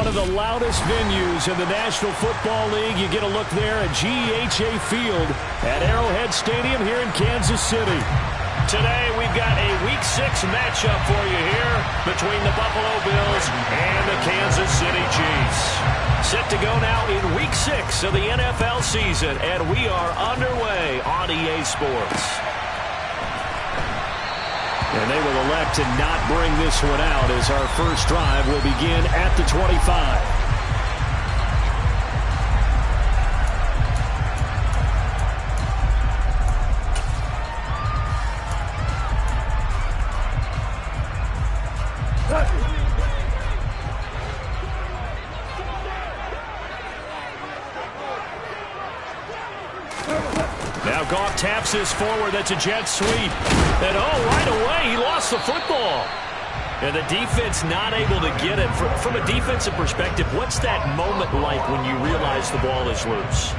one of the loudest venues in the National Football League. You get a look there at GEHA Field at Arrowhead Stadium here in Kansas City. Today we've got a Week 6 matchup for you here between the Buffalo Bills and the Kansas City Chiefs. Set to go now in Week 6 of the NFL season, and we are underway on EA Sports. And they will elect to not bring this one out as our first drive will begin at the 25. Now Goff taps this forward. That's a jet sweep. And right away, he lost the football. And the defense not able to get it. From a defensive perspective, what's that moment like when you realize the ball is loose?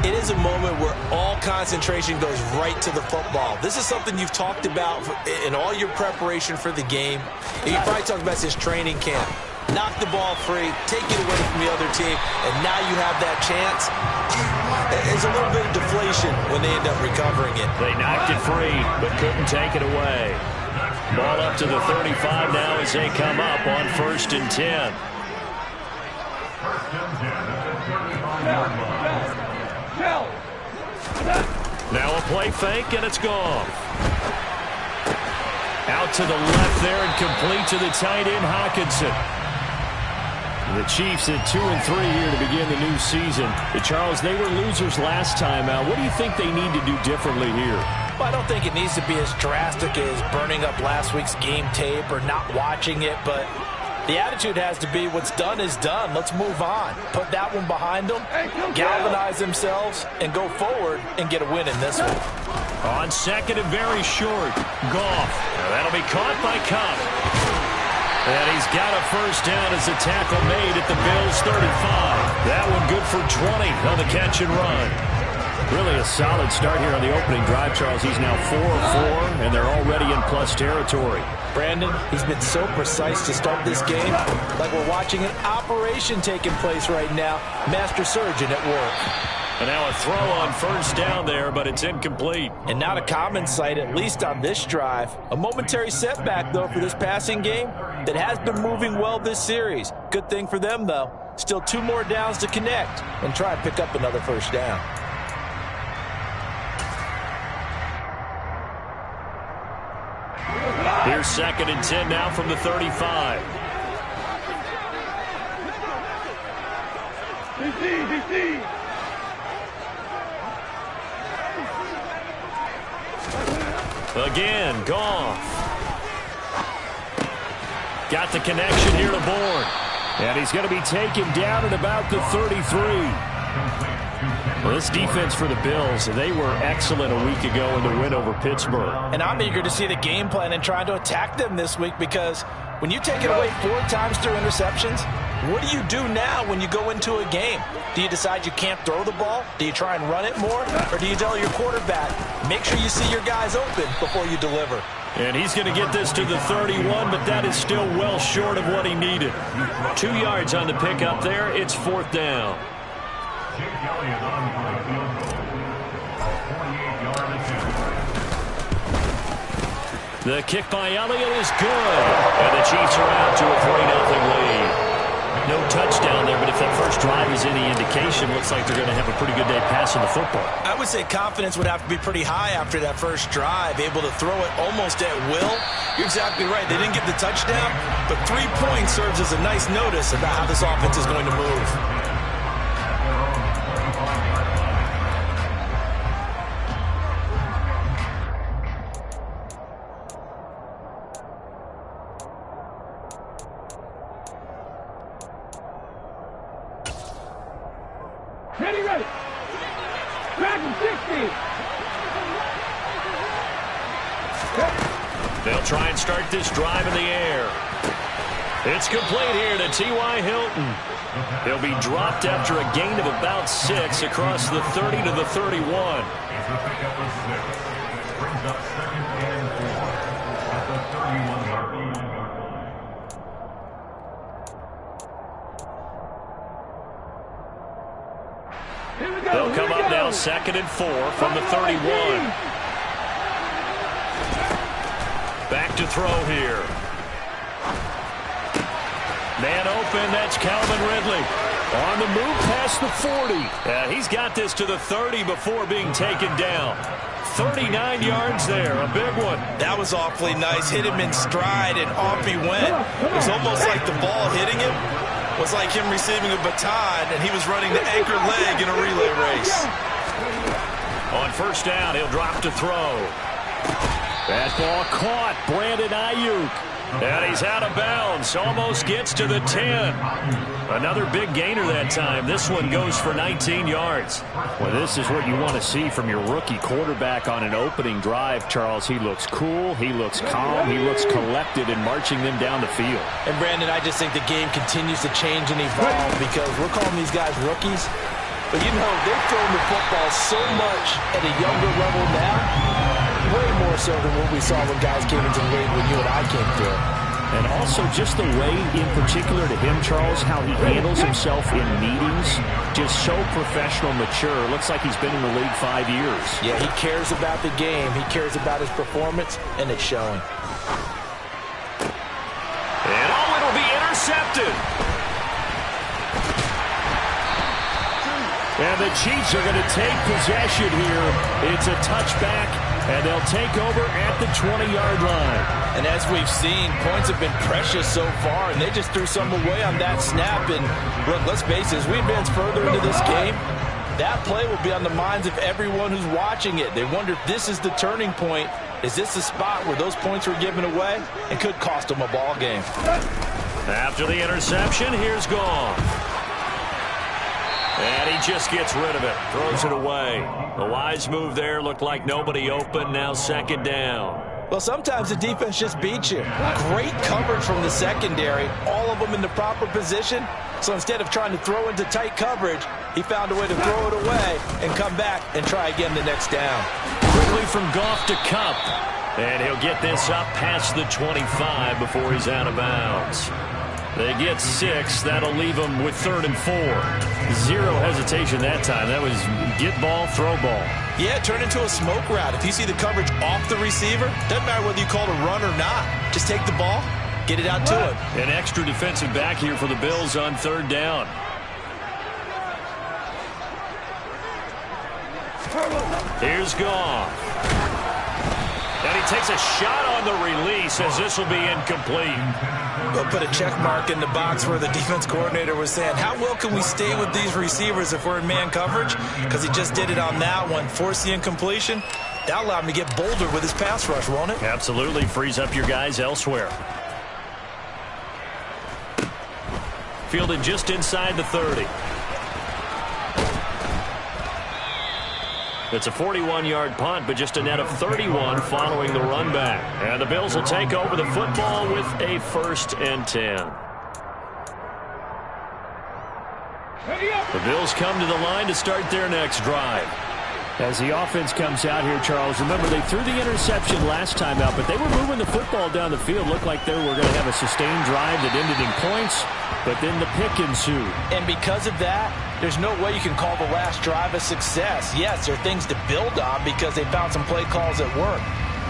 It is a moment where all concentration goes right to the football. This is something you've talked about in all your preparation for the game. You probably talked about this training camp. Knock the ball free, take it away from the other team, and now you have that chance. There's a little bit of deflation when they end up recovering it. They knocked it free, but couldn't take it away. Ball up to the 35 now as they come up on 1st and 10. Now a play fake, and it's gone. Out to the left there and complete to the tight end, Hawkinson. The Chiefs at 2-3 here to begin the new season. Charles, they were losers last time out. What do you think they need to do differently here? Well, I don't think it needs to be as drastic as burning up last week's game tape or not watching it, but the attitude has to be what's done is done. Let's move on. Put that one behind them, galvanize themselves, and go forward and get a win in this one. On second and very short, Goff. That'll be caught by Kupp. And he's got a first down as a tackle made at the Bills' 35. That one good for 20 on the catch and run. Really a solid start here on the opening drive, Charles. He's now 4 of 4, and they're already in plus territory. Brandon, he's been so precise to start this game, like we're watching an operation taking place right now. Master surgeon at work. And now a throw on first down there, but it's incomplete. And not a common sight, at least on this drive. A momentary setback, though, for this passing game that has been moving well this series. Good thing for them, though. Still 2 more downs to connect and try and pick up another first down. Here's 2nd and 10 now from the 35. Again, Goff. Got the connection here to Bourne. And he's going to be taken down at about the 33. Well, this defense for the Bills, they were excellent a week ago in the win over Pittsburgh. And I'm eager to see the game plan and trying to attack them this week, because when you take it away 4 times through interceptions, what do you do now when you go into a game? Do you decide you can't throw the ball? Do you try and run it more? Or do you tell your quarterback, make sure you see your guys open before you deliver? And he's going to get this to the 31, but that is still well short of what he needed. 2 yards on the pickup there. It's 4th down. The kick by Elliott is good. And the Chiefs are out to a 3-0 lead. No touchdown there, but if that first drive is any indication, looks like they're going to have a pretty good day passing the football. I would say confidence would have to be pretty high after that first drive, able to throw it almost at will. You're exactly right. They didn't get the touchdown, but 3 points serves as a nice notice about how this offense is going to move. Ready. Crack 60. They'll try and start this drive in the air. It's complete here to T.Y. Hilton. He'll be dropped after a gain of about 6 across the 30 to the 31. 2nd and 4 from the 31. Back to throw here. Man open, that's Calvin Ridley. On the move past the 40. He's got this to the 30 before being taken down. 39 yards there, a big one. That was awfully nice. Hit him in stride, and off he went. It was almost like the ball hitting him was like him receiving a baton, and he was running the anchor leg in a relay race. On first down, he'll drop to throw. That ball caught. Brandon Ayuk. And he's out of bounds. Almost gets to the 10. Another big gainer that time. This one goes for 19 yards. Well, this is what you want to see from your rookie quarterback on an opening drive, Charles. He looks cool. He looks calm. He looks collected in marching them down the field. And, Brandon, I just think the game continues to change and evolve because we're calling these guys rookies. But, you know, they've thrown the football so much at a younger level now. Way more so than what we saw when guys came into the league when you and I came through. And also just the way, in particular to him, Charles, how he handles himself in meetings. Just so professional, mature. Looks like he's been in the league 5 years. Yeah, he cares about the game. He cares about his performance, and it's showing. And it'll be intercepted. And the Chiefs are going to take possession here. It's a touchback, and they'll take over at the 20-yard line. And as we've seen, points have been precious so far, and they just threw some away on that snap. And look, let's face it, as we advance further into this game, that play will be on the minds of everyone who's watching it. They wonder if this is the turning point. Is this the spot where those points were given away and could cost them a ball game? After the interception, here's Gone. And he just gets rid of it, throws it away. A wise move there, looked like nobody open, now 2nd down. Well, sometimes the defense just beats you. Great coverage from the secondary, all of them in the proper position. So instead of trying to throw into tight coverage, he found a way to throw it away and come back and try again the next down. Quickly from Goff to Kupp. And he'll get this up past the 25 before he's out of bounds. They get 6. That'll leave them with 3rd and 4. Zero hesitation that time. That was get ball, throw ball. Yeah, turn into a smoke route. If you see the coverage off the receiver, doesn't matter whether you call it a run or not. Just take the ball, get it out to him. An extra defensive back here for the Bills on 3rd down. Here's Goff. And he takes a shot on the release as this will be incomplete. We'll put a check mark in the box where the defense coordinator was saying, how well can we stay with these receivers if we're in man coverage? Because he just did it on that one, forced the incompletion. That'll allow him to get bolder with his pass rush, won't it? Absolutely. Frees up your guys elsewhere. Fielded just inside the 30. It's a 41-yard punt, but just a net of 31 following the run back. And the Bills will take over the football with a 1st and 10. The Bills come to the line to start their next drive. As the offense comes out here, Charles, remember they threw the interception last time out, but they were moving the football down the field. Looked like they were going to have a sustained drive that ended in points, but then the pick ensued. And because of that, there's no way you can call the last drive a success. Yes, there are things to build on because they found some play calls that work.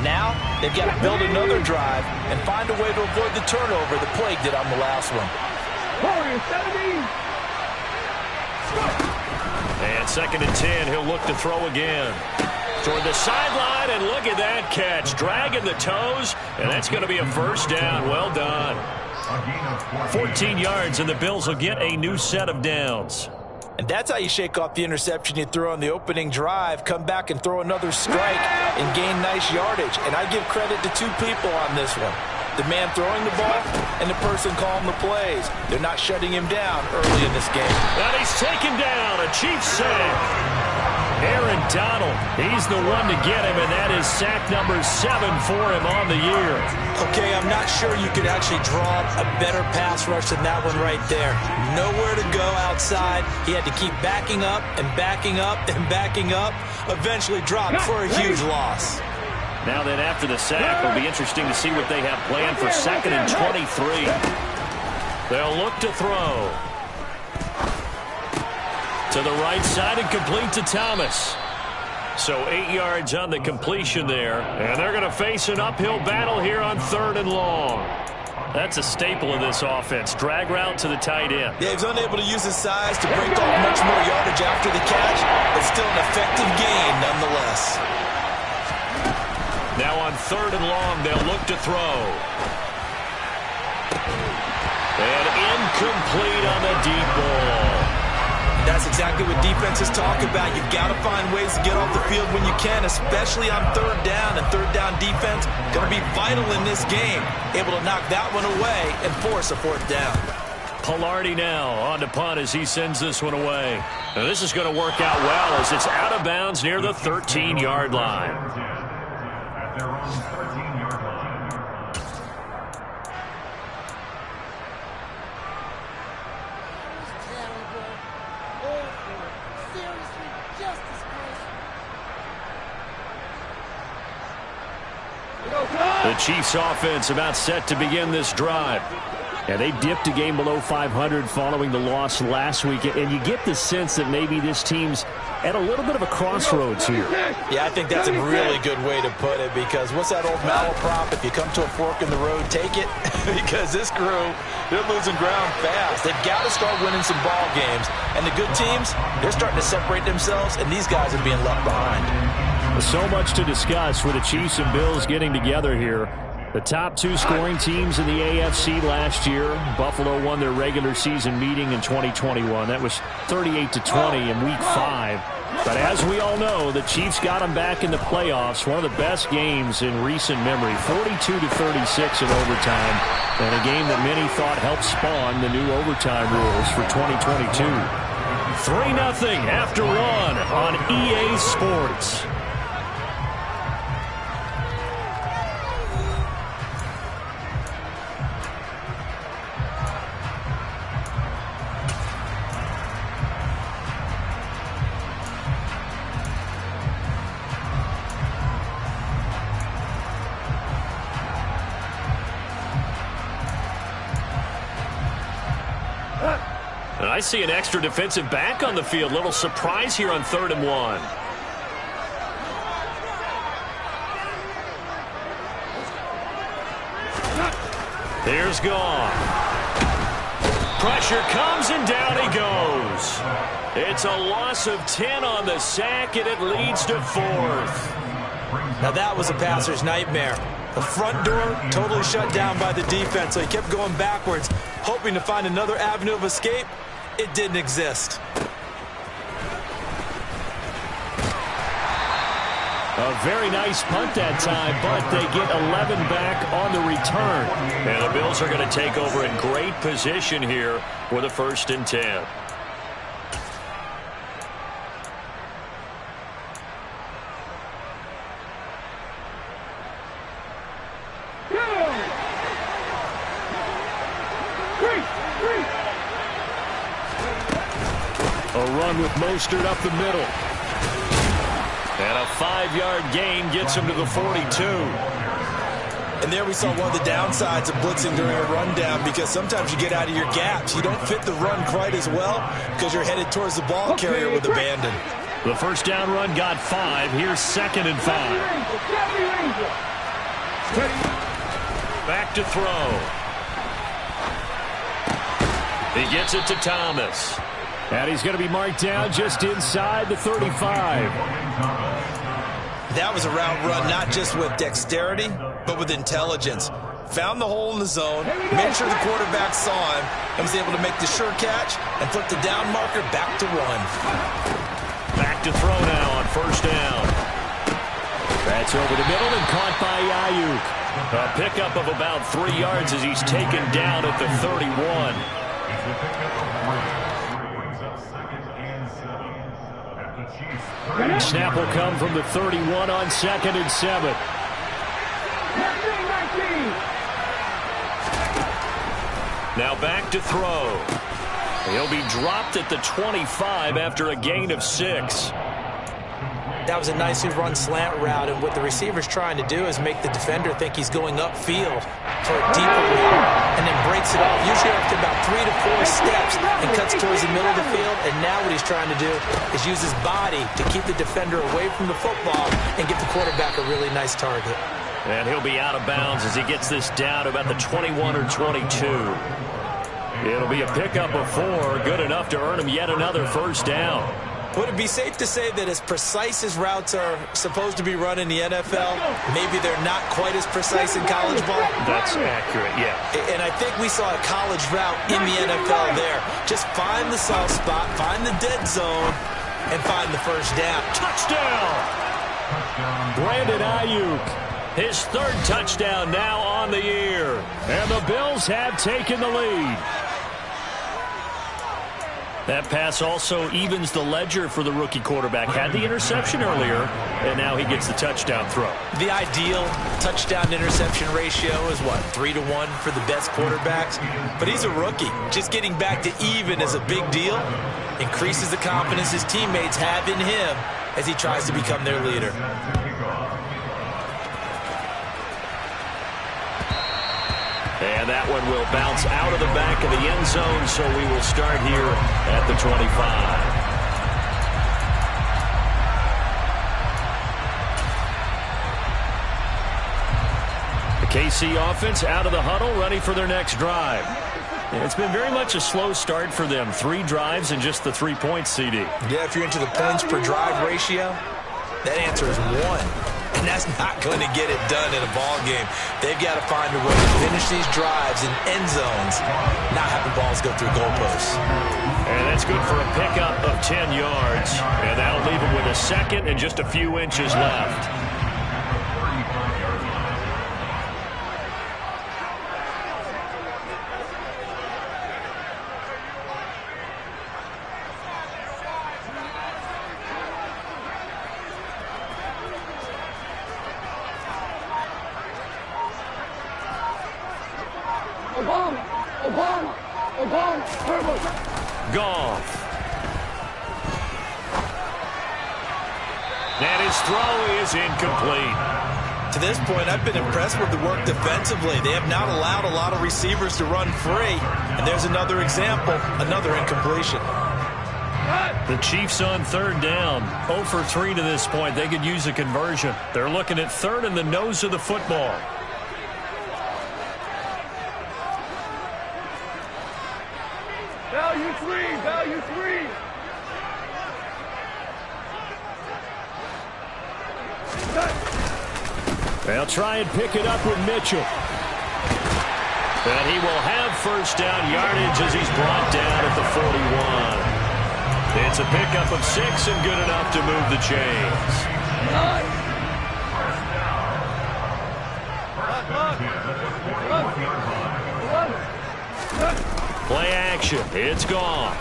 Now, they've got to build another drive and find a way to avoid the turnover that plagued it on the last one. And 2nd and 10, he'll look to throw again. Toward the sideline, and look at that catch. Dragging the toes, and that's going to be a 1st down. Well done. 14 yards, and the Bills will get a new set of downs. And that's how you shake off the interception you threw on the opening drive, come back and throw another strike and gain nice yardage. And I give credit to 2 people on this one. The man throwing the ball and the person calling the plays. They're not shutting him down early in this game. And he's taken down. A Chiefs sack. Aaron Donald, he's the one to get him, and that is sack number 7 for him on the year. Okay, I'm not sure you could actually draw a better pass rush than that one right there. Nowhere to go outside. He had to keep backing up and backing up and backing up. Eventually dropped for a huge loss. Now then, after the sack, it'll be interesting to see what they have planned for 2nd and 23. They'll look to throw. To the right side and complete to Thomas. So 8 yards on the completion there. And they're going to face an uphill battle here on 3rd and long. That's a staple of this offense. Drag route to the tight end. Yeah, he's unable to use his size to break off much more yardage after the catch, but still an effective gain nonetheless. Now on 3rd and long, they'll look to throw. And incomplete on the deep ball. That's exactly what defenses talk about. You've got to find ways to get off the field when you can, especially on 3rd down. And 3rd down defense going to be vital in this game. Able to knock that one away and force a 4th down. Pilardi now on to punt as he sends this one away. Now this is going to work out well as it's out of bounds near the 13-yard line. At their own 13-yard line. The Chiefs offense about set to begin this drive. And they dipped a game below 500 following the loss last week. And you get the sense that maybe this team's at a little bit of a crossroads here. Yeah, I think that's a really good way to put it, because what's that old malaprop? If you come to a fork in the road, take it. Because this crew, they're losing ground fast. They've got to start winning some ball games. And the good teams, they're starting to separate themselves, and these guys are being left behind. So much to discuss with the Chiefs and Bills getting together here. The top 2 scoring teams in the AFC last year. Buffalo won their regular season meeting in 2021. That was 38-20 in Week 5. But as we all know, the Chiefs got them back in the playoffs. One of the best games in recent memory. 42-36 in overtime. And a game that many thought helped spawn the new overtime rules for 2022. 3-0 after 1 on EA Sports. And I see an extra defensive back on the field. Little surprise here on 3rd and 1. Here's gone. Pressure comes and down he goes. It's a loss of 10 on the sack, and it leads to 4th. Now that was a passer's nightmare. The front door totally shut down by the defense, so he kept going backwards, hoping to find another avenue of escape. It didn't exist. A very nice punt that time, but they get 11 back on the return. And the Bills are going to take over in great position here with a 1st and 10. A run with Mostert up the middle. And a 5-yard gain gets him to the 42. And there we saw one of the downsides of blitzing during a rundown, because sometimes you get out of your gaps. You don't fit the run quite as well because you're headed towards the ball carrier with abandon. The 1st down run got 5. Here's 2nd and 5. Back to throw. He gets it to Thomas. And he's going to be marked down just inside the 35. That was a route run not just with dexterity, but with intelligence. Found the hole in the zone, made sure the quarterback saw him, and was able to make the sure catch and flip the down marker back to 1. Back to throw now on 1st down. That's over the middle and caught by Ayuk. A pickup of about 3 yards as he's taken down at the 31. Snap will come from the 31 on 2nd and 7. Now back to throw. He'll be dropped at the 25 after a gain of 6. That was a nicely run slant route, and what the receiver's trying to do is make the defender think he's going upfield for a deeper route, and then breaks it off, usually after about 3 to 4 steps, and cuts towards the middle of the field. And now what he's trying to do is use his body to keep the defender away from the football and give the quarterback a really nice target. And he'll be out of bounds as he gets this down to about the 21 or 22. It'll be a pickup of 4, good enough to earn him yet another first down. Would it be safe to say that as precise as routes are supposed to be run in the NFL, maybe they're not quite as precise in college ball? That's accurate, yeah. And I think we saw a college route in the NFL there. Just find the soft spot, find the dead zone, and find the first down. Touchdown! Brandon Ayuk, his 3rd touchdown now on the year. And the Bills have taken the lead. That pass also evens the ledger for the rookie quarterback. Had the interception earlier, and now he gets the touchdown throw. The ideal touchdown-interception ratio is, what, 3 to 1 for the best quarterbacks? But he's a rookie. Just getting back to even is a big deal. Increases the confidence his teammates have in him as he tries to become their leader. And that one will bounce out of the back of the end zone, so we will start here at the 25. The KC offense out of the huddle, ready for their next drive. And it's been very much a slow start for them. 3 drives and just the 3 points, CD. Yeah, if you're into the points per drive ratio, that answer is 1. And that's not going to get it done in a ball game. They've got to find a way to finish these drives in end zones, not have the balls go through goalposts. And that's good for a pickup of 10 yards. And that'll leave them with a 2nd and just a few inches left. Goff. And his throw is incomplete. To this point, I've been impressed with the work defensively. They have not allowed a lot of receivers to run free. And there's another example, another incompletion. The Chiefs on 3rd down. 0 for 3 to this point. They could use a conversion. They're looking at 3rd and the nose of the football. Value 3, value 3. They'll try and pick it up with Mitchell. And he will have first down yardage as he's brought down at the 41. It's a pickup of 6 and good enough to move the chains. Play action. It's gone.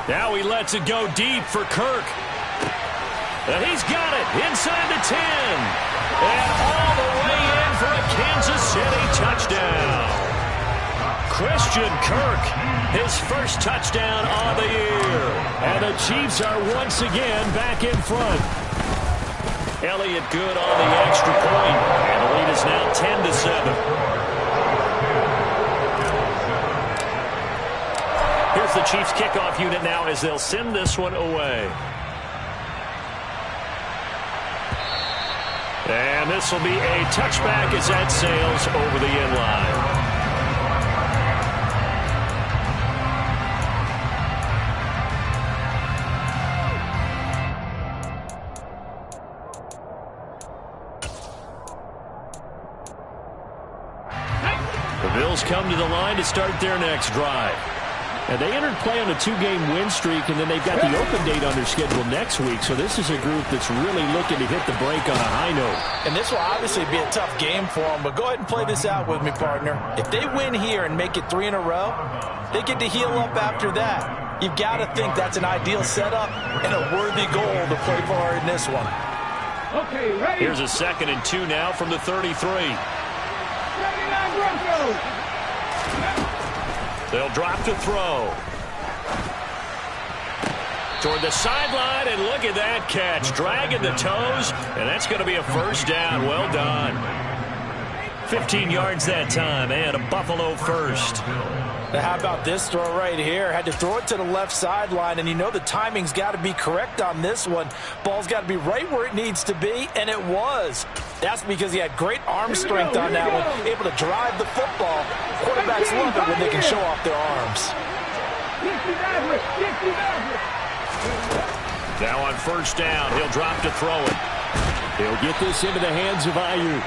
Now he lets it go deep for Kirk. And he's got it inside the 10. And all the way in for a Kansas City touchdown. Christian Kirk, his first touchdown on the year. And the Chiefs are once again back in front. Elliott good on the extra point. And the lead is now 10-7. Here's the Chiefs kickoff unit now as they'll send this one away. And this will be a touchback as that sails over the end line. The Bills come to the line to start their next drive. And they entered play on a 2-game win streak, and then they've got the open date on their schedule next week. So this is a group that's really looking to hit the break on a high note. And this will obviously be a tough game for them, but go ahead and play this out with me, partner. If they win here and make it 3 in a row, they get to heal up after that. You've got to think that's an ideal setup and a worthy goal to play for in this one. Okay, ready? Here's a 2nd and 2 now from the 33. 79 Broncos. They'll drop to throw. toward the sideline, and look at that catch. Dragging the toes, and that's going to be a first down. Well done. 15 yards that time, and a Buffalo first. Now how about this throw right here? Had to throw it to the left sideline, and you know the timing's got to be correct on this one. Ball's got to be right where it needs to be, and it was. That's because he had great arm strength on that one, able to drive the football. Quarterbacks love it when they can show off their arms. Now on first down, he'll drop to throw it. He'll get this into the hands of Ayuk.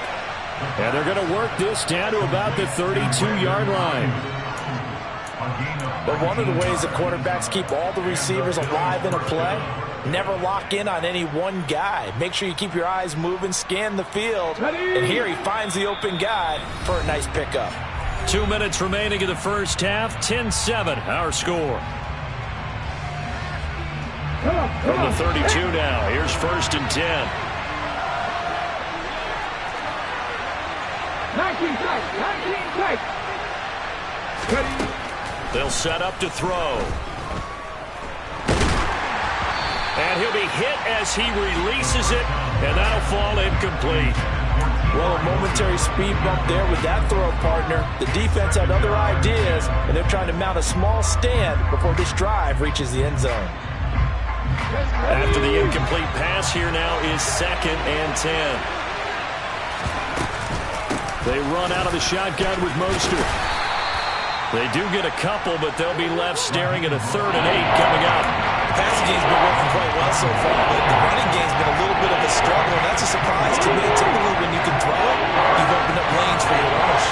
And they're going to work this down to about the 32-yard line. But one of the ways that quarterbacks keep all the receivers alive in a play, never lock in on any one guy. Make sure you keep your eyes moving, scan the field. And here he finds the open guy for a nice pickup. 2 minutes remaining in the first half. 10-7, our score. From the 32 now. Here's first and 10. 19 tight. They'll set up to throw. And he'll be hit as he releases it, and that'll fall incomplete. Well, a momentary speed bump there with that throw, partner. The defense had other ideas, and they're trying to mount a small stand before this drive reaches the end zone. After the incomplete pass, here now is 2nd and 10. They run out of the shotgun with Mostert. They do get a couple, but they'll be left staring at a 3rd and 8 coming up. The passing game's been working quite well so far, but the running game's been a little bit of a struggle, and that's a surprise to me. Typically, when you can throw it, you've opened up lanes for your runners.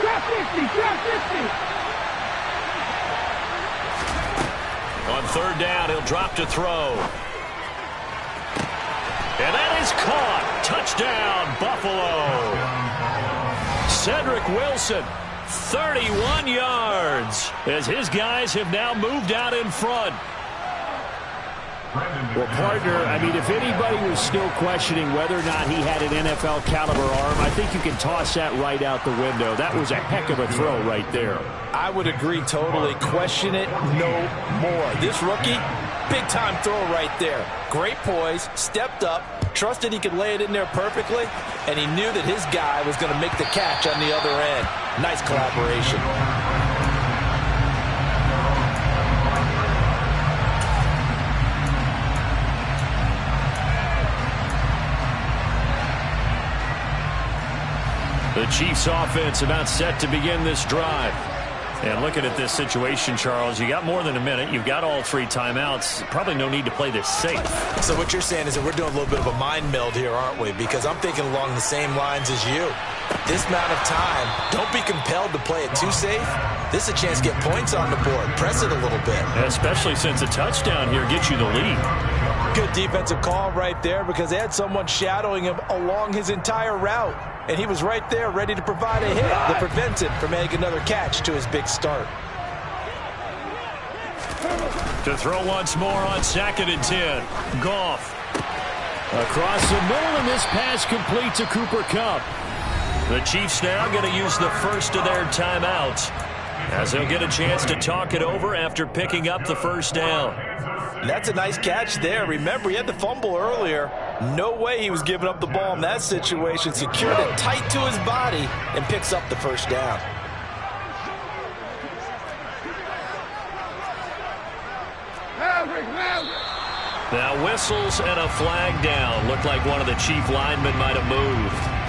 Trap 50. On 3rd down, he'll drop to throw. And that is caught. Touchdown, Buffalo. Cedric Wilson, 31 yards, as his guys have now moved out in front. Well, partner, I mean, if anybody was still questioning whether or not he had an NFL caliber arm, I think you can toss that right out the window. That was a heck of a throw right there. I would agree totally. Question it no more. This rookie, big-time throw right there. Great poise, stepped up, trusted he could lay it in there perfectly, and he knew that his guy was going to make the catch on the other end. Nice collaboration. The Chiefs offense about set to begin this drive. And looking at this situation, Charles, you got more than a minute. You've got all 3 timeouts. Probably no need to play this safe. So what you're saying is that we're doing a little bit of a mind meld here, aren't we? Because I'm thinking along the same lines as you. This amount of time, don't be compelled to play it too safe. This is a chance to get points on the board. Press it a little bit. Especially since a touchdown here gets you the lead. Good defensive call right there because they had someone shadowing him along his entire route. And he was right there ready to provide a hit that prevents him from making another catch to his big start. To throw once more on 2nd and 10. Goff. Across the middle, and this pass complete to Cooper Kupp. The Chiefs now going to use the first of their timeouts, as they'll get a chance to talk it over after picking up the first down. That's a nice catch there. Remember, he had the fumble earlier. No way he was giving up the ball in that situation. Secured it tight to his body and picks up the first down. Now whistles and a flag down. Looked like one of the Chief linemen might have moved.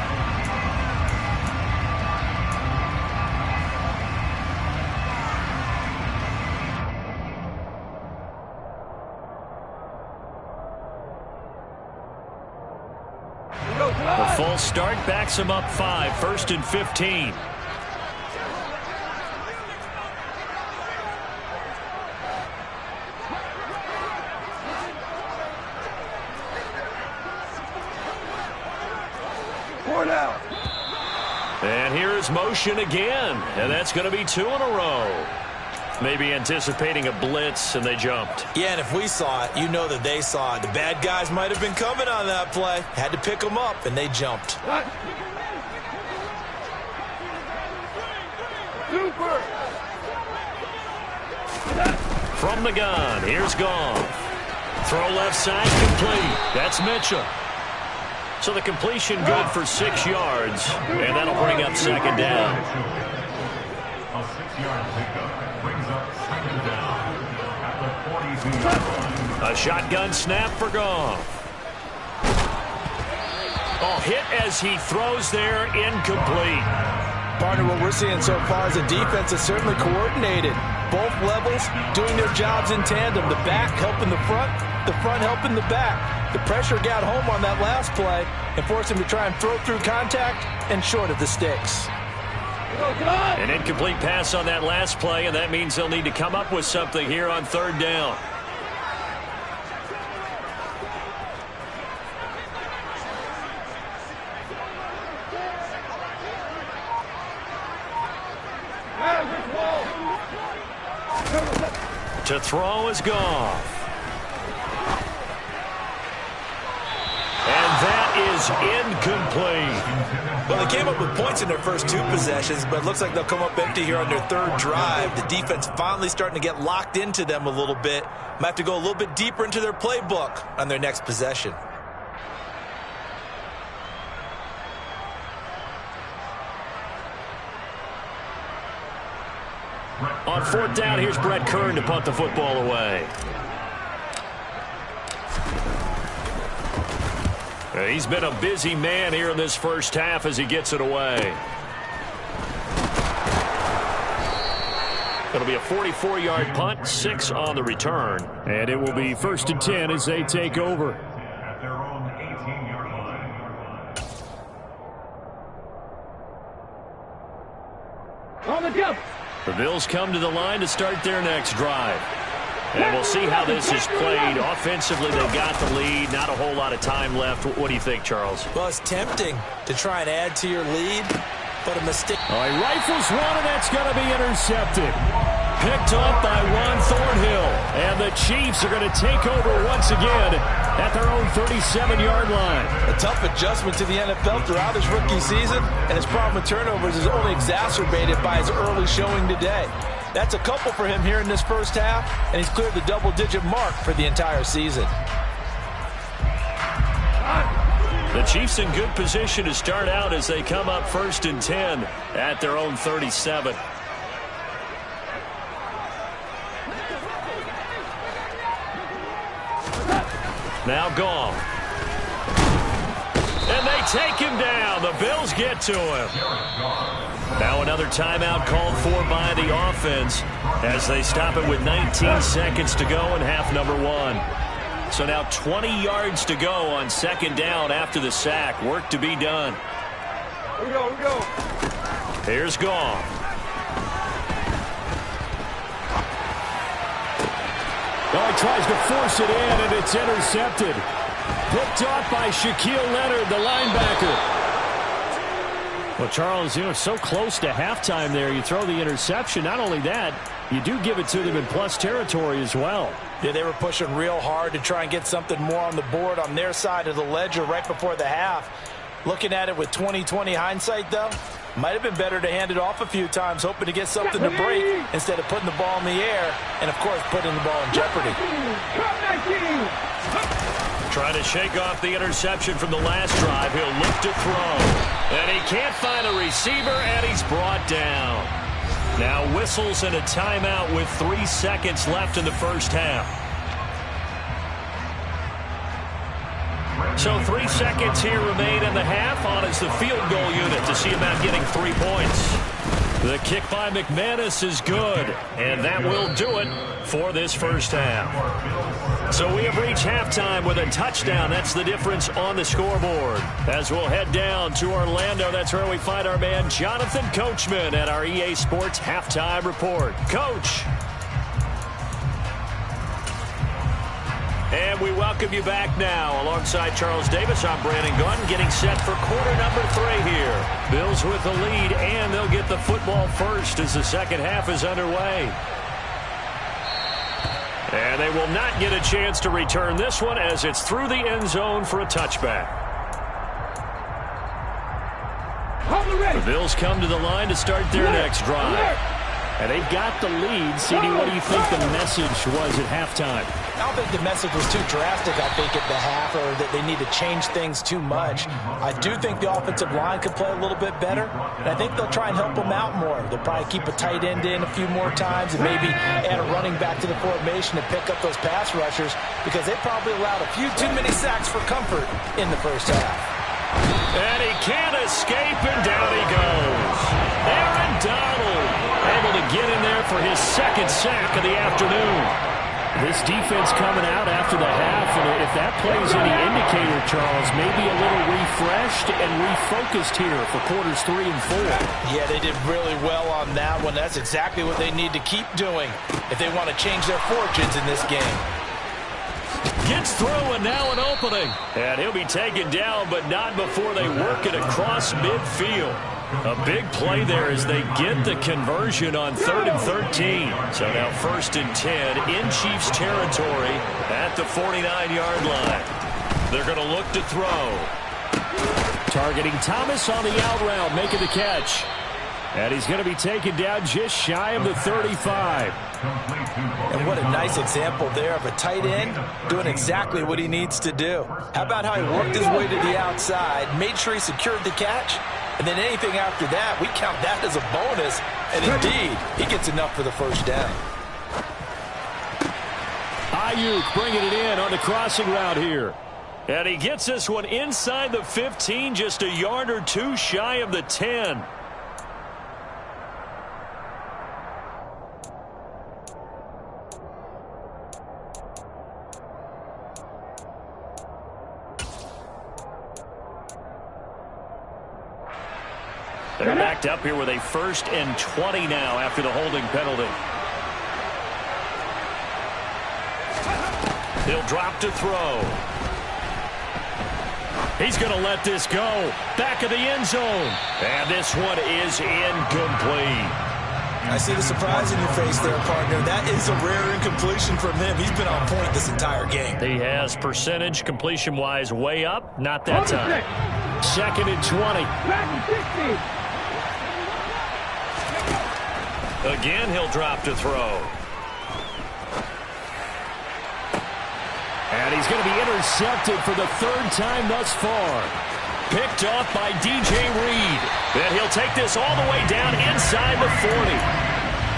The full start backs him up 5, 1st and 15. And here's motion again, and that's going to be 2 in a row. Maybe anticipating a blitz, and they jumped. Yeah, and if we saw it, you know that they saw it. The bad guys might have been coming on that play. Had to pick them up, and they jumped. Super. From the gun, here's Goff. Throw left side, complete. That's Mitchell. So the completion good for 6 yards, and that'll bring up second down. A 6-yard pickup brings up second down at the 42-yard line. A shotgun snap for Goff. Oh, hit as he throws there, incomplete. Partner, what we're seeing so far is the defense is certainly coordinated. Both levels doing their jobs in tandem. The back helping the front helping the back. The pressure got home on that last play and forced him to try and throw through contact and short of the sticks. An incomplete pass on that last play, and that means they'll need to come up with something here on third down. To throw is Goff. And that is incomplete. Well, they came up with points in their first 2 possessions, but it looks like they'll come up empty here on their third drive. The defense finally starting to get locked into them a little bit. Might have to go a little bit deeper into their playbook on their next possession. On fourth down, here's Brett Kern to punt the football away. He's been a busy man here in this first half as he gets it away. It'll be a 44-yard punt, 6 on the return. And it will be 1st and 10 as they take over. At their own 18-yard line. On the jump. The Bills come to the line to start their next drive. And we'll see how this is played. Offensively, they've got the lead. Not a whole lot of time left. What do you think, Charles? Well, it's tempting to try and add to your lead, but a mistake. Oh, he rifles one, and that's going to be intercepted. Picked up by Juan Thornhill. And the Chiefs are going to take over once again at their own 37-yard line. A tough adjustment to the NFL throughout his rookie season, and his problem with turnovers is only exacerbated by his early showing today. That's a couple for him here in this first half, and he's cleared the double-digit mark for the entire season. The Chiefs in good position to start out as they come up 1st and 10 at their own 37. Now Goff. And they take him down. The Bills get to him. Now another timeout called for by the offense as they stop it with 19 seconds to go in half number 1. So now 20 yards to go on second down after the sack. Work to be done. Here we go. Here's Goff. Oh, he tries to force it in, and it's intercepted. Picked off by Shaquille Leonard, the linebacker. Well, Charles, so close to halftime there. You throw the interception. Not only that, you do give it to them in plus territory as well. Yeah, they were pushing real hard to try and get something more on the board on their side of the ledger right before the half. Looking at it with 20/20 hindsight, though, might have been better to hand it off a few times, hoping to get something to break instead of putting the ball in the air and, of course, putting the ball in jeopardy. Trying to shake off the interception from the last drive. He'll look to throw. And he can't find a receiver, and he's brought down. Now whistles and a timeout with 3 seconds left in the first half. So 3 seconds here remain in the half. On is the field goal unit to see about getting 3 points. The kick by McManus is good, and that will do it for this first half. So we have reached halftime with a touchdown. That's the difference on the scoreboard. As we'll head down to Orlando, that's where we find our man Jonathan Coachman at our EA Sports Halftime Report. Coach. And we welcome you back now. Alongside Charles Davis, I'm Brandon Gunn, getting set for quarter number 3 here. Bills with the lead, and they'll get the football first as the second half is underway. And they will not get a chance to return this one as it's through the end zone for a touchback. The Bills come to the line to start their next drive. And they've got the lead. CD, what do you think the message was at halftime? I don't think the message was too drastic, I think, at the half, or that they need to change things too much. I do think the offensive line could play a little bit better, and I think they'll try and help them out more. They'll probably keep a tight end in a few more times and maybe add a running back to the formation to pick up those pass rushers, because they probably allowed a few too many sacks for comfort in the first half. And he can't escape, and down he goes. Aaron Donald able to get in there for his second sack of the afternoon. This defense coming out after the half, and if that plays any indicator, Charles, maybe a little refreshed and refocused here for quarters 3 and 4. Yeah, they did really well on that one. That's exactly what they need to keep doing if they want to change their fortunes in this game. Gets through, and now an opening. And he'll be taken down, but not before they work it across midfield. A big play there as they get the conversion on 3rd and 13. So now 1st and 10 in Chiefs territory at the 49-yard line. They're going to look to throw. Targeting Thomas on the out route, making the catch. And he's going to be taken down just shy of the 35. And what a nice example there of a tight end doing exactly what he needs to do. How about how he worked his way to the outside, made sure he secured the catch, and then anything after that, we count that as a bonus. And indeed, he gets enough for the first down. Ayuk bringing it in on the crossing route here. And he gets this one inside the 15, just a yard or two shy of the 10. They're backed up here with a 1st and 20 now after the holding penalty. He'll drop to throw. He's going to let this go. Back of the end zone. And this one is incomplete. I see the surprise in your face there, partner. That is a rare incompletion from him. He's been on point this entire game. He has percentage completion-wise way up. Not that time. 2nd and 20. Again, he'll drop to throw. And he's going to be intercepted for the 3rd time thus far. Picked off by DJ Reed. Then he'll take this all the way down inside the 40.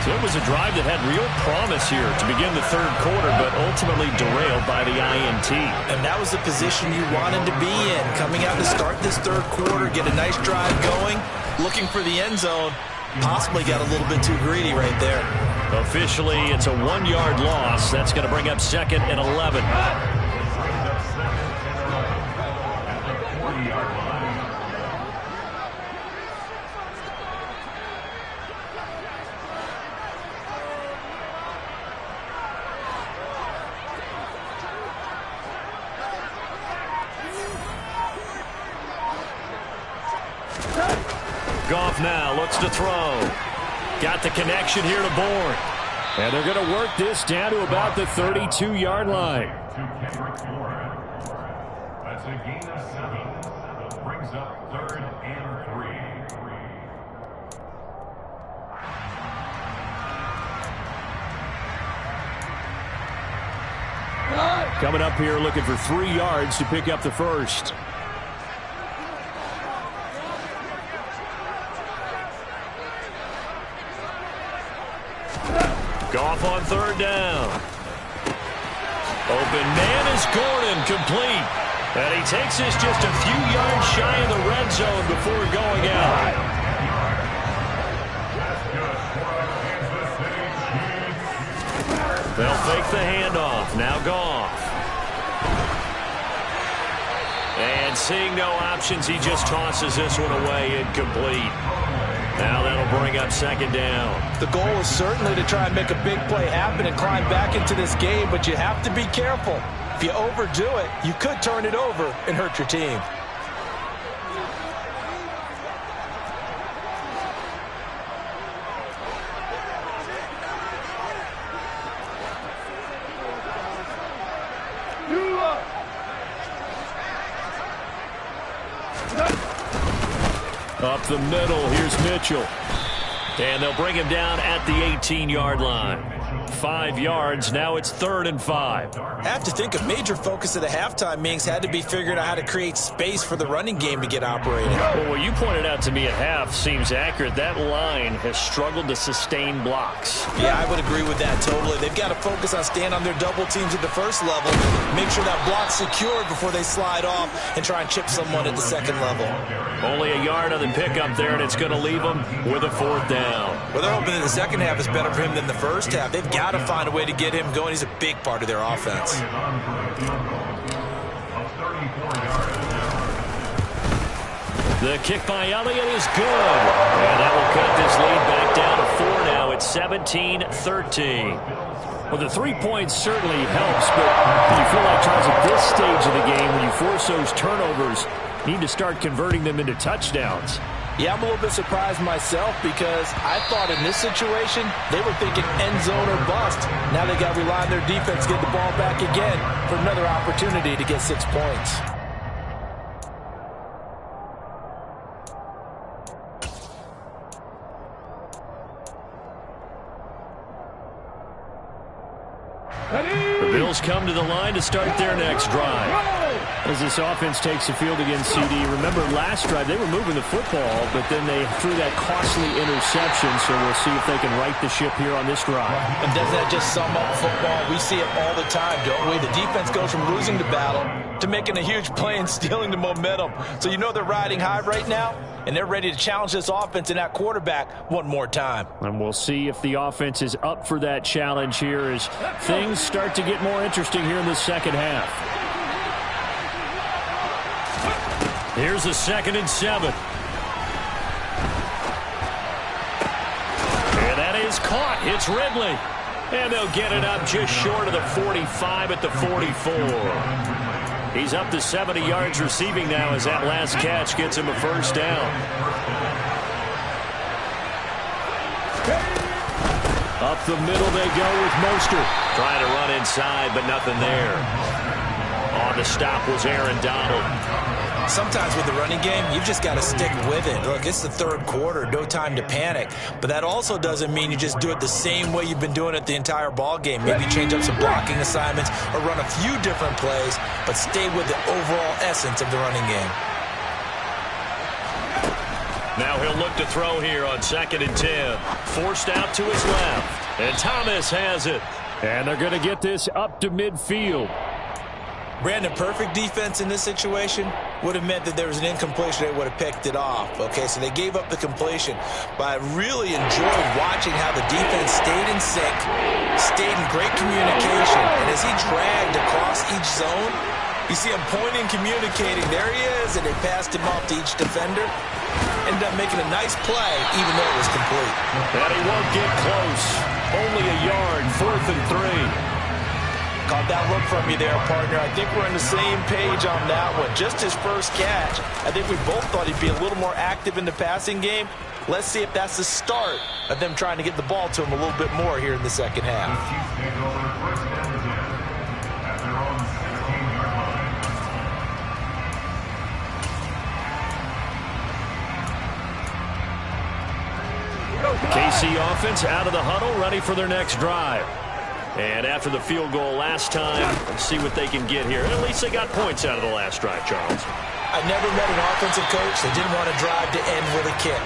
So it was a drive that had real promise here to begin the 3rd quarter, but ultimately derailed by the INT. And that was the position you wanted to be in. Coming out to start this 3rd quarter, get a nice drive going, looking for the end zone. Possibly got a little bit too greedy right there. Officially, it's a 1-yard loss. That's going to bring up 2nd and 11. Goff now looks to throw. Got the connection here to Bourne. And they're going to work this down to about the 32-yard line. That's a gain of 7. Brings up 3rd and 3. Coming up here looking for 3 yards to pick up the first. Goff on 3rd down. Open man is Gordon, complete. And he takes this just a few yards shy of the red zone before going out. They'll fake the handoff. Now Goff. And seeing no options, he just tosses this one away, incomplete. Now that'll bring up 2nd down. The goal is certainly to try and make a big play happen and climb back into this game, but you have to be careful. If you overdo it, you could turn it over and hurt your team. Up the middle, here's Mitchell. And they'll bring him down at the 18-yard line. 5 yards. Now it's 3rd and 5. I have to think a major focus of the halftime meetings had to be figuring out how to create space for the running game to get operating. Well, what you pointed out to me at half seems accurate. That line has struggled to sustain blocks. Yeah, I would agree with that totally. They've got to focus on staying on their double teams at the first level, make sure that block's secured before they slide off and try and chip someone at the second level. Only a yard on the pickup there, and it's going to leave them with a 4th down. Well, they're hoping that the second half is better for him than the first half. They've got to find a way to get him going. He's a big part of their offense. The kick by Elliott is good. And that will cut this lead back down to 4 now. It's 17-13. Well, the 3 points certainly helps, but you feel like, Charles, at this stage of the game, when you force those turnovers, you need to start converting them into touchdowns. Yeah, I'm a little bit surprised myself because I thought in this situation they were thinking end zone or bust. Now they got to rely on their defense to get the ball back again for another opportunity to get 6 points. The Bills come to the line to start their next drive. As this offense takes the field against CD, remember last drive they were moving the football, but then they threw that costly interception, so we'll see if they can right the ship here on this drive. And doesn't that just sum up football? We see it all the time, don't we? The defense goes from losing the battle to making a huge play and stealing the momentum. So you know they're riding high right now, and they're ready to challenge this offense and that quarterback one more time. And we'll see if the offense is up for that challenge here as things start to get more interesting here in the second half. Here's a 2nd and 7. And that is caught. It's Ridley. And they'll get it up just short of the 45 at the 44. He's up to 70 yards receiving now as that last catch gets him a 1st down. Up the middle they go with Mostert. Trying to run inside, but nothing there. On the stop was Aaron Donald. Sometimes with the running game, you've just got to stick with it. Look, it's the 3rd quarter, no time to panic. But that also doesn't mean you just do it the same way you've been doing it the entire ball game. Maybe change up some blocking assignments or run a few different plays, but stay with the overall essence of the running game. Now he'll look to throw here on 2nd and 10. Forced out to his left. And Thomas has it. And they're going to get this up to midfield. Brandon, perfect defense in this situation would have meant that there was an incompletion. They would have picked it off. Okay, so they gave up the completion. But I really enjoyed watching how the defense stayed in sync, stayed in great communication. And as he dragged across each zone, you see him pointing, communicating. There he is, and they passed him off to each defender. Ended up making a nice play, even though it was complete. And he won't get close. Only a yard, 4th and 3. Caught that look from you there, partner. I think we're on the same page on that one. Just his first catch. I think we both thought he'd be a little more active in the passing game. Let's see if that's the start of them trying to get the ball to him a little bit more here in the second half. KC offense out of the huddle, ready for their next drive. And after the field goal last time, let's see what they can get here. At least they got points out of the last drive, Charles. I never met an offensive coach that didn't want to drive to end with a kick.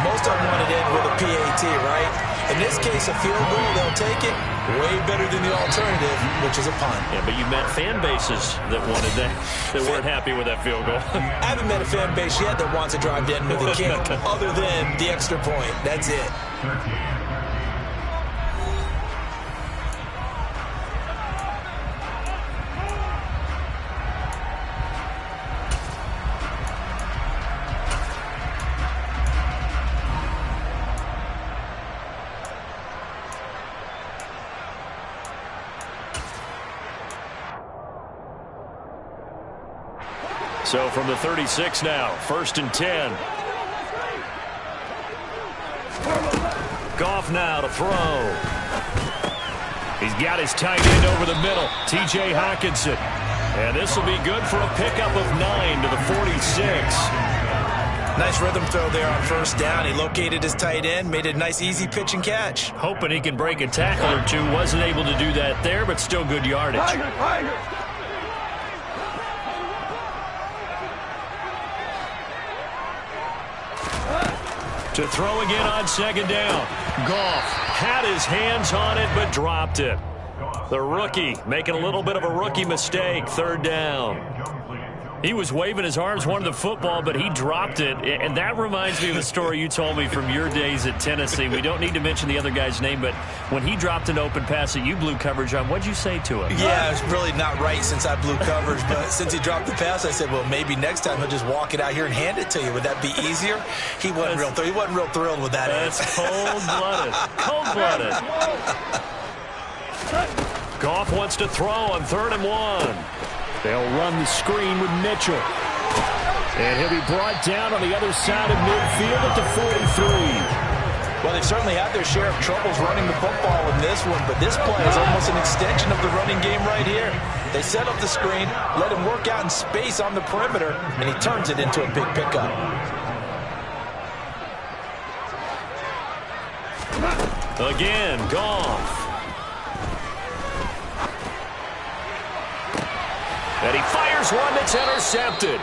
Most of them want to end with a PAT, right? In this case, a field goal, they'll take it. Way better than the alternative, which is a punt. Yeah, but you met fan bases that wanted that, that weren't happy with that field goal. I haven't met a fan base yet that wants to drive to end with a kick other than the extra point. That's it. So from the 36 now, 1st and 10. Goff now to throw. He's got his tight end over the middle, T.J. Hockenson. And this will be good for a pickup of 9 to the 46. Nice rhythm throw there on first down. He located his tight end, made a nice easy pitch and catch. Hoping he can break a tackle or two. Wasn't able to do that there, but still good yardage. To throw again on second down. Goff had his hands on it, but dropped it. The rookie making a little bit of a rookie mistake. Third down. He was waving his arms, wanted the football, but he dropped it. And that reminds me of a story you told me from your days at Tennessee. We don't need to mention the other guy's name, but when he dropped an open pass that you blew coverage on, what'd you say to him? Yeah, it's really not right since I blew coverage, but since he dropped the pass, I said, well, maybe next time he'll just walk it out here and hand it to you. Would that be easier? He wasn't real thrilled with that. That's cold-blooded. Cold-blooded. Goff wants to throw on 3rd and 1. They'll run the screen with Mitchell. And he'll be brought down on the other side of midfield at the 43. Well, they've certainly had their share of troubles running the football in this one, but this play is almost an extension of the running game right here. They set up the screen, let him work out in space on the perimeter, and he turns it into a big pickup. Again, Goff. And he fires one that's intercepted.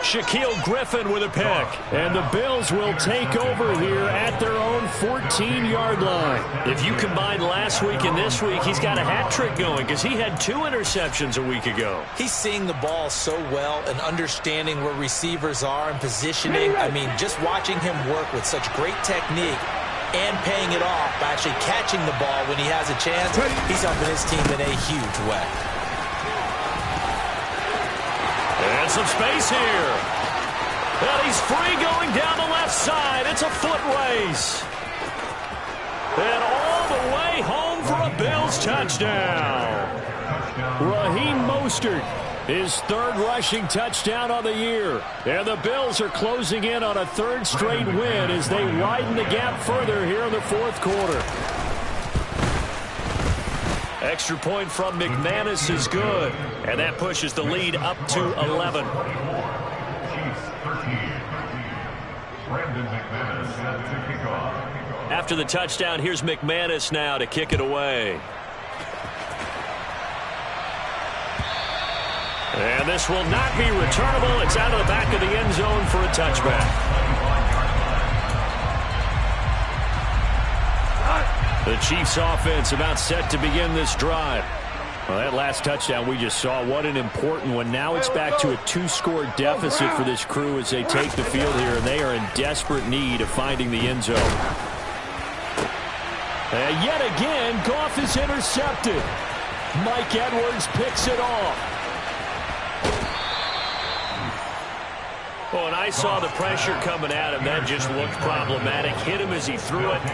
Shaquille Griffin with a pick. And the Bills will take over here at their own 14-yard line. If you combine last week and this week, he's got a hat trick going because he had 2 interceptions a week ago. He's seeing the ball so well and understanding where receivers are and positioning. I mean, just watching him work with such great technique and paying it off by actually catching the ball when he has a chance, he's helping his team in a huge way. And some space here. And he's free going down the left side. It's a foot race. And all the way home for a Bills touchdown. Raheem Mostert, his 3rd rushing touchdown on the year. And the Bills are closing in on a 3rd straight win as they widen the gap further here in the 4th quarter. Extra point from McManus is good. And that pushes the lead up to 11. After the touchdown, here's McManus now to kick it away. And this will not be returnable. It's out of the back of the end zone for a touchback. The Chiefs offense about set to begin this drive. Well, that last touchdown we just saw, what an important one. Now it's back to a 2-score deficit for this crew as they take the field here, and they are in desperate need of finding the end zone. And yet again, Goff is intercepted. Mike Edwards picks it off. Well, and I saw the pressure coming at him. That just looked problematic. Hit him as he threw it,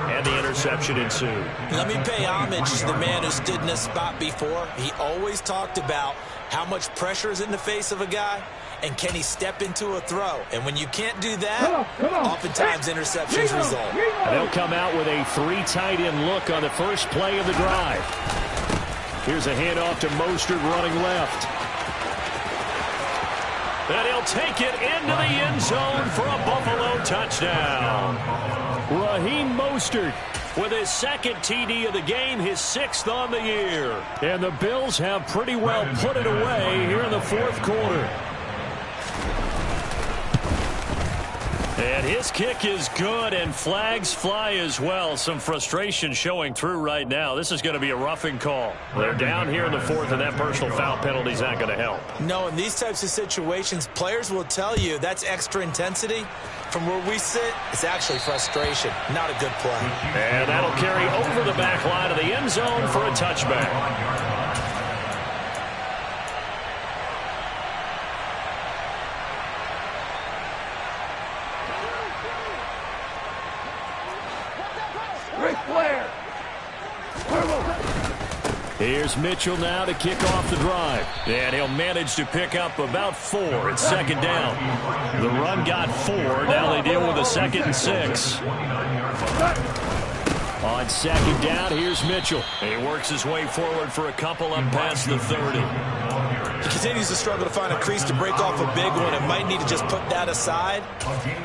and the interception ensued. Let me pay homage to the man who stood in this spot before. He always talked about how much pressure is in the face of a guy, and can he step into a throw. And when you can't do that, oftentimes interceptions result. And they'll come out with a 3 tight end look on the first play of the drive. Here's a handoff to Mostert running left. And he'll take it into the end zone for a Buffalo touchdown. Raheem Mostert with his 2nd TD of the game, his 6th on the year. And the Bills have pretty well put it away here in the 4th quarter. And his kick is good, and flags fly as well. Some frustration showing through right now. This is going to be a roughing call. They're down here in the 4th, and that personal foul penalty is not going to help. No, in these types of situations, players will tell you that's extra intensity. From where we sit, it's actually frustration. Not a good play. And that'll carry over the back line of the end zone for a touchback. Here's Mitchell now to kick off the drive. And he'll manage to pick up about 4. It's 2nd down. The run got 4. Now they deal with a 2nd and 6. On 2nd down, here's Mitchell. He works his way forward for a couple up past the 30. You can continues to struggle to find a crease to break off a big one, and might need to just put that aside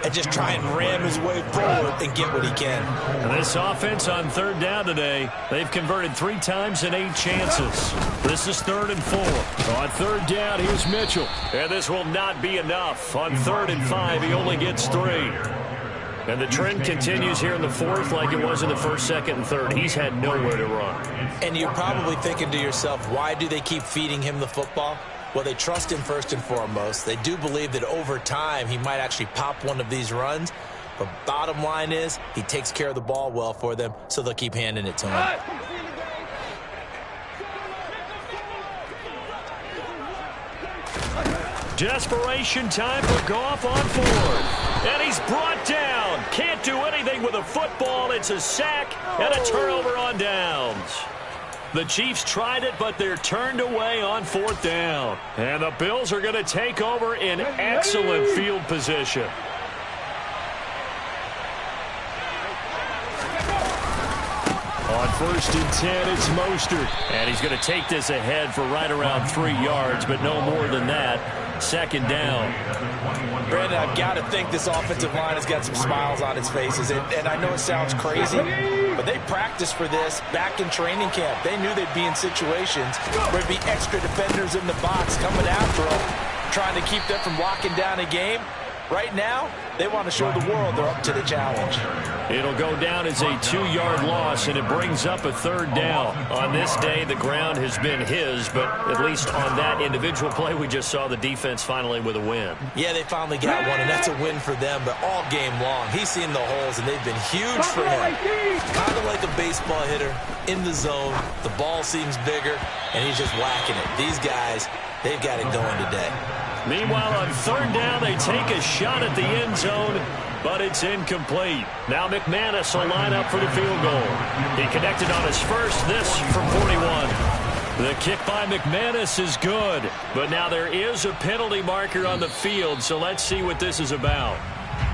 and just try and ram his way forward and get what he can. And this offense on third down today, they've converted 3 times in 8 chances. This is 3rd and 4. On third down, here's Mitchell. And this will not be enough. On 3rd and 5, he only gets 3. And the trend continues here in the 4th like it was in the 1st, 2nd, and 3rd. He's had nowhere to run. And you're probably thinking to yourself, why do they keep feeding him the football? Well, they trust him first and foremost. They do believe that over time he might actually pop one of these runs. But bottom line is he takes care of the ball well for them, so they'll keep handing it to him. Desperation time for Goff on 4th. And he's brought down. Can't do anything with a football. It's a sack and a turnover on downs. The Chiefs tried it, but they're turned away on 4th down. And the Bills are going to take over in excellent field position. On 1st and 10, it's Mostert. And he's going to take this ahead for right around 3 yards, but no more than that. 2nd down. Brandon, I've got to think this offensive line has got some smiles on its faces. And I know it sounds crazy, but they practiced for this back in training camp. They knew they'd be in situations where there'd be extra defenders in the box coming after them, trying to keep them from locking down a game. Right now, they want to show the world they're up to the challenge. It'll go down as a 2-yard loss, and it brings up a 3rd down. On this day, the ground has been his, but at least on that individual play, we just saw the defense finally with a win. Yeah, they finally got one, and that's a win for them, but all game long, he's seen the holes, and they've been huge for him. Kind of like a baseball hitter in the zone. The ball seems bigger, and he's just whacking it. These guys, they've got it going today. Meanwhile, on 3rd down, they take a shot at the end zone, but it's incomplete. Now McManus will line up for the field goal. He connected on his first, this from 41. The kick by McManus is good, but now there is a penalty marker on the field, so let's see what this is about.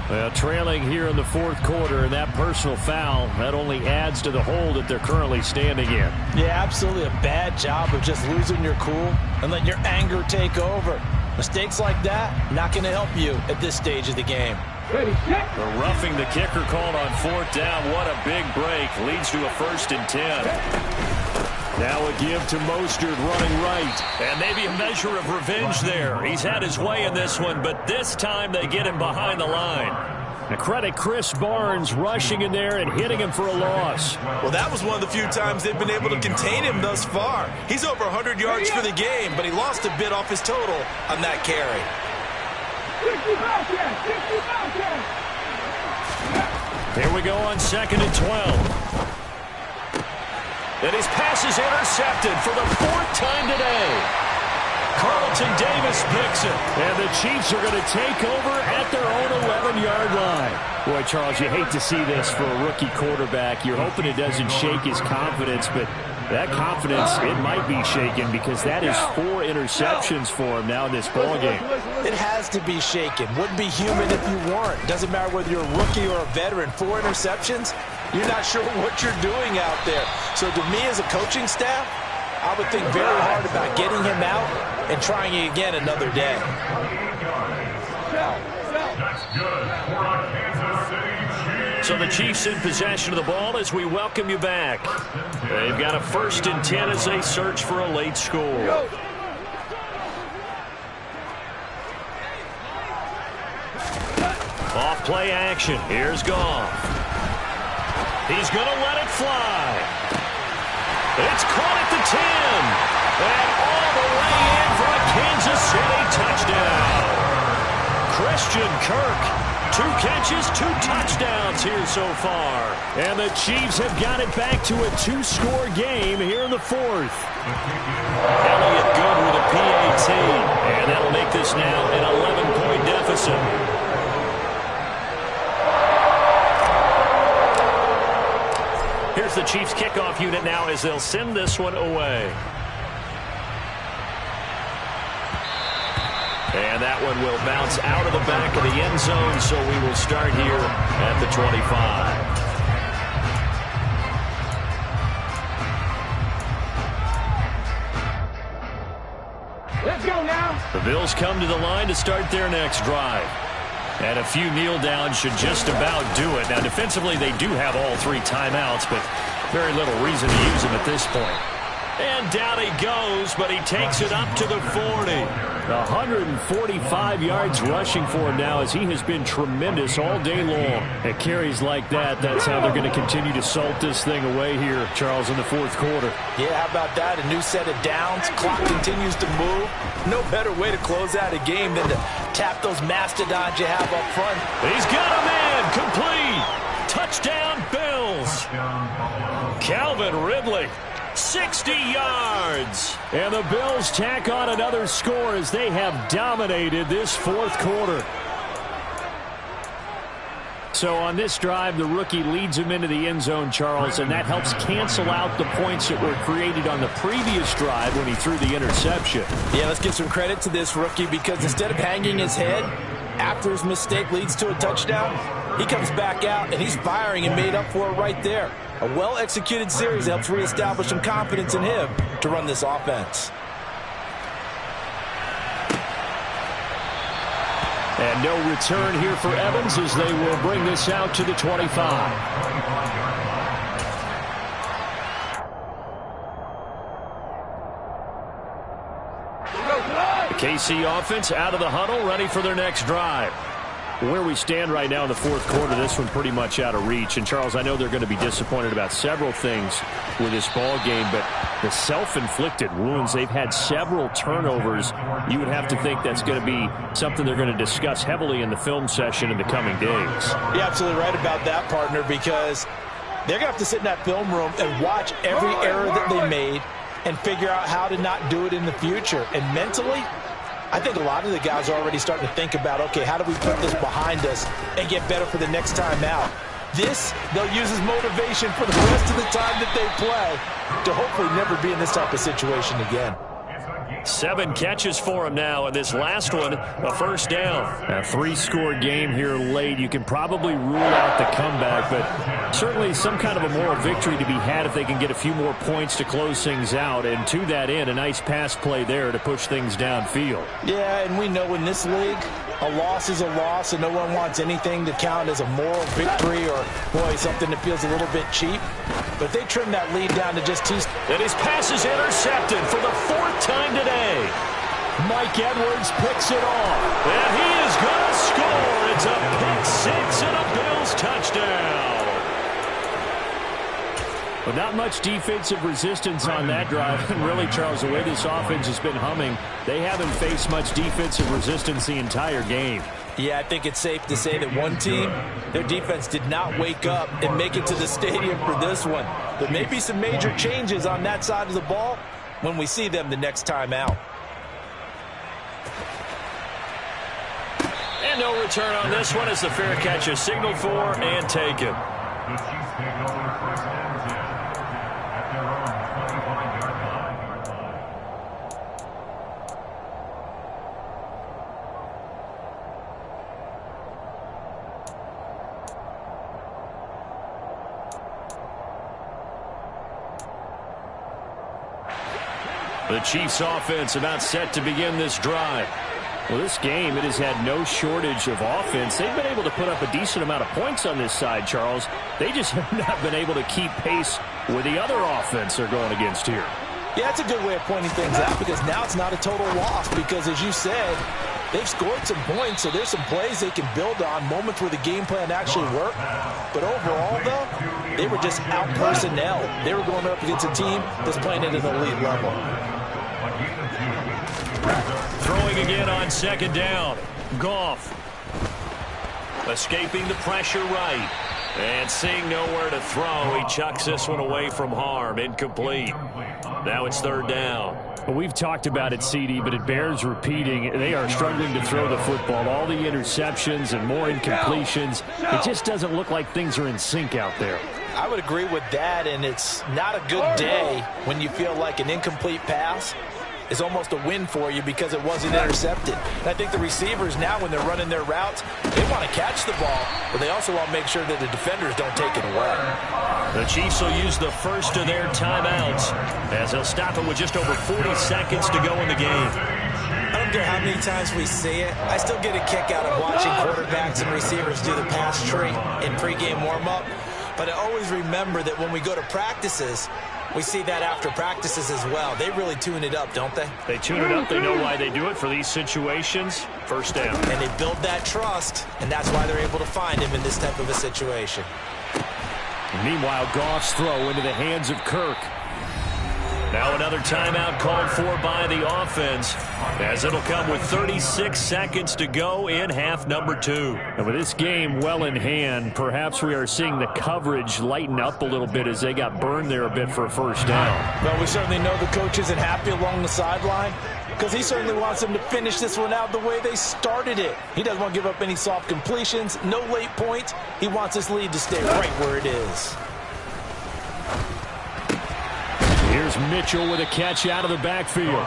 Well, trailing here in the 4th quarter, and that personal foul, that only adds to the hole that they're currently standing in. Yeah, absolutely a bad job of just losing your cool and letting your anger take over. Mistakes like that, not going to help you at this stage of the game. The roughing the kicker called on 4th down. What a big break. Leads to a 1st and 10. Now a give to Mostert running right. And maybe a measure of revenge there. He's had his way in this one, but this time they get him behind the line. Now credit Chris Barnes rushing in there and hitting him for a loss. Well, that was one of the few times they've been able to contain him thus far. He's over 100 yards for the game, but he lost a bit off his total on that carry. Here we go on 2nd and 12. And his pass is intercepted for the 4th time today. Carlton Davis picks it. And the Chiefs are going to take over at their own 11-yard line. Boy, Charles, you hate to see this for a rookie quarterback. You're hoping it doesn't shake his confidence, but that confidence, it might be shaken because that is 4 interceptions for him now in this ballgame. It has to be shaken. Wouldn't be human if you weren't. Doesn't matter whether you're a rookie or a veteran. 4 interceptions, you're not sure what you're doing out there. So to me as a coaching staff, I would think very hard about getting him out and trying it again another day. So the Chiefs in possession of the ball as we welcome you back. They've got a 1st and 10 as they search for a late score. Off play action. Here's Goff. He's going to let it fly. It's caught at the 10. And all the way in for a Kansas City touchdown. Christian Kirk, 2 catches, 2 touchdowns here so far. And the Chiefs have got it back to a 2-score game here in the 4th. Elliott good with a PAT. And that'll make this now an 11-point deficit. Here's the Chiefs kickoff unit now as they'll send this one away. And that one will bounce out of the back of the end zone, so we will start here at the 25. Let's go now. The Bills come to the line to start their next drive. And a few kneel downs should just about do it. Now, defensively, they do have all 3 timeouts, but very little reason to use them at this point. And down he goes, but he takes it up to the 40. 145 yards rushing for him now, as he has been tremendous all day long. At carries like that, that's how they're going to continue to salt this thing away here, Charles, in the fourth quarter. Yeah, how about that? A new set of downs. Clock continues to move. No better way to close out a game than to tap those mastodons you have up front. He's got a man. Complete. Touchdown, Bills. Calvin Ridley. 60 yards. And the Bills tack on another score as they have dominated this fourth quarter. So on this drive, the rookie leads him into the end zone, Charles, and that helps cancel out the points that were created on the previous drive when he threw the interception. Yeah, let's give some credit to this rookie, because instead of hanging his head after his mistake leads to a touchdown, he comes back out and he's firing and made up for it right there. A well-executed series helps reestablish some confidence in him to run this offense. And no return here for Evans as they will bring this out to the 25. The KC offense out of the huddle, ready for their next drive. Where we stand right now in the fourth quarter, this one pretty much out of reach. And, Charles, I know they're going to be disappointed about several things with this ball game, but the self-inflicted wounds, they've had several turnovers. You would have to think that's going to be something they're going to discuss heavily in the film session in the coming days. You're absolutely right about that, partner, because they're going to have to sit in that film room and watch every error that they made and figure out how to not do it in the future. And mentally, I think a lot of the guys are already starting to think about, okay, how do we put this behind us and get better for the next time out? This, they'll use as motivation for the rest of the time that they play to hopefully never be in this type of situation again. 7 catches for him now, and this last one, a first down. A 3-score game here late. You can probably rule out the comeback, but certainly some kind of a moral victory to be had if they can get a few more points to close things out. And to that end, a nice pass play there to push things downfield. Yeah, and we know in this league, a loss is a loss, and no one wants anything to count as a moral victory or, boy, something that feels a little bit cheap. But they trim that lead down to just 2. And his pass is intercepted for the 4th time today. Mike Edwards picks it off. And he is going to score. It's a pick-6 and a Bills touchdown. But not much defensive resistance on that drive. And really, Charles, the way this offense has been humming, they haven't faced much defensive resistance the entire game. Yeah, I think it's safe to say that one team, their defense did not wake up and make it to the stadium for this one. There may be some major changes on that side of the ball when we see them the next time out. And no return on this one as the fair catch is signaled for and taken. The Chiefs take over first and 10 at their own 25-yard line. The Chiefs offense about set to begin this drive. Well, this game, it has had no shortage of offense. They've been able to put up a decent amount of points on this side, Charles. They just have not been able to keep pace with the other offense they're going against here. Yeah, that's a good way of pointing things out, because now it's not a total loss, because as you said, they've scored some points, so there's some plays they can build on, moments where the game plan actually worked. But overall, though, they were just out-personnel. They were going up against a team that's playing at an elite level. Throwing again on second down. Goff. Escaping the pressure right. And seeing nowhere to throw, he chucks this one away from harm. Incomplete. Now it's third down. Well, we've talked about it, CD, but it bears repeating. They are struggling to throw the football. All the interceptions and more incompletions. It just doesn't look like things are in sync out there. I would agree with that, and it's not a good day when you feel like an incomplete pass is almost a win for you because it wasn't intercepted. And I think the receivers now, when they're running their routes, they want to catch the ball, but they also want to make sure that the defenders don't take it away. The Chiefs will use the first of their timeouts as they'll stop it with just over 40 seconds to go in the game. don't care how many times we see it, I still get a kick out of watching quarterbacks and receivers do the pass tree in pregame warm-up. But I always remember that when we go to practices, we see that after practices as well. They really tune it up, don't they? They tune it up. They know why they do it for these situations. First down. And they build that trust, and that's why they're able to find him in this type of a situation. Meanwhile, Goff's throw into the hands of Kirk. Now another timeout called for by the offense, as it'll come with 36 seconds to go in half number 2. And with this game well in hand, perhaps we are seeing the coverage lighten up a little bit as they got burned there a bit for a first down. Well, we certainly know the coach isn't happy along the sideline because he certainly wants them to finish this one out the way they started it. He doesn't want to give up any soft completions, no late points. He wants his lead to stay right where it is. Here's Mitchell with a catch out of the backfield.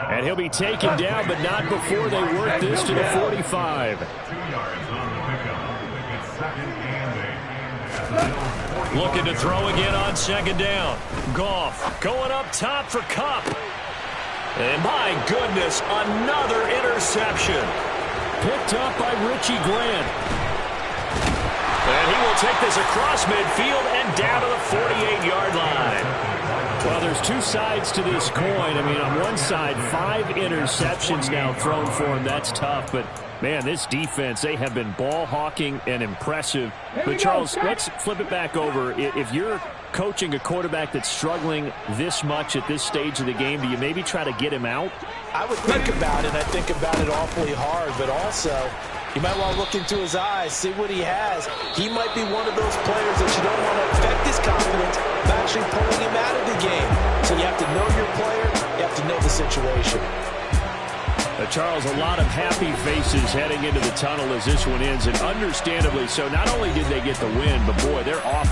And he'll be taken down, but not before they work this to the 45. 2 yards on the pickup. It's 2nd and 8. Looking to throw again on 2nd down. Goff going up top for Kupp. And my goodness, another interception. Picked up by Richie Grant. And he will take this across midfield and down to the 48-yard line. Well, there's two sides to this coin. I mean, on one side, 5 interceptions now thrown for him. That's tough. But, man, this defense, they have been ball hawking and impressive. But, Charles, let's flip it back over. If you're coaching a quarterback that's struggling this much at this stage of the game, do you maybe try to get him out? I would think about it. I think about it awfully hard, but also you might want to look into his eyes, see what he has. He might be one of those players that you don't want to affect his confidence of actually pulling him out of the game. So you have to know your player. You have to know the situation. Charles, a lot of happy faces heading into the tunnel as this one ends, and understandably so. Not only did they get the win, but, boy, their offense